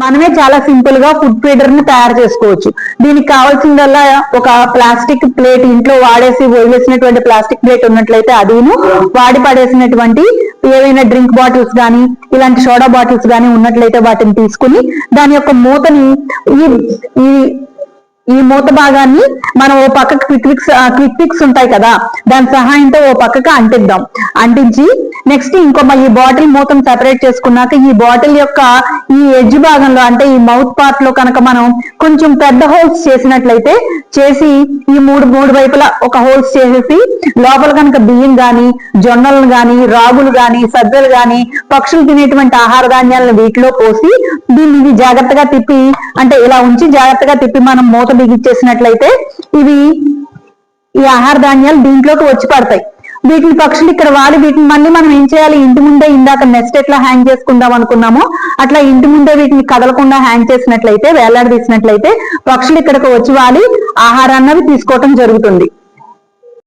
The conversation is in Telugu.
మనమే చాలా సింపుల్ గా ఫుడ్ ఫీడర్ ని తయారు చేసుకోవచ్చు. దీనికి కావాల్సిందల్లా ఒక ప్లాస్టిక్ ప్లేట్, ఇంట్లో వదిలేసినటువంటి ప్లాస్టిక్ ప్లేట్ ఉన్నట్లయితే అదిను, వాడి పడేసినటువంటి ఏవైనా డ్రింక్ బాటిల్స్ కానీ ఇలాంటి సోడా బాటిల్స్ కానీ ఉన్నట్లయితే వాటిని తీసుకుని దాని యొక్క మూతని ఈ మూత భాగాన్ని మనం ఓ పక్కకు క్విక్ ఫిక్స్ ఉంటాయి కదా, దాని సహాయంతో ఓ పక్కకు అంటించి నెక్స్ట్ ఈ బాటిల్ మూతను సెపరేట్ చేసుకున్నాక ఈ బాటిల్ యొక్క ఈ ఎడ్జ్ భాగంలో అంటే ఈ మౌత్ పార్ట్ లో కనుక మనం కొంచెం పెద్ద హోల్స్ చేసి ఈ మూడు వైపులా ఒక హోల్స్ చేసేసి లోపల కనుక బియ్యం గాని, జొన్నలను గాని, రాగులు గాని, సజ్జలు గాని, పక్షులు తినేటువంటి ఆహార ధాన్యాలను వీటిలో పోసి దీన్ని జాగ్రత్తగా తిప్పి అంటే ఇలా ఉంచి జాగ్రత్తగా తిప్పి మనం మూత బిగించేసినట్లయితే ఈ ఆహార ధాన్యాలు దీంట్లోకి వచ్చి పడతాయి. వీటిని పక్షులు ఇక్కడ వీటిని మళ్ళీ మనం ఏం చేయాలి, ఇంటి ముందే ఇందాక నెక్స్ట్ ఎట్లా హ్యాంగ్ చేసుకుందాం అనుకున్నామో అట్లా ఇంటి ముందే వీటిని కదలకుండా హ్యాంగ్ చేసినట్లయితే, వేలాడదీసినట్లయితే పక్షులు ఇక్కడికి వచ్చి ఆహారాన్ని తీసుకోవటం జరుగుతుంది.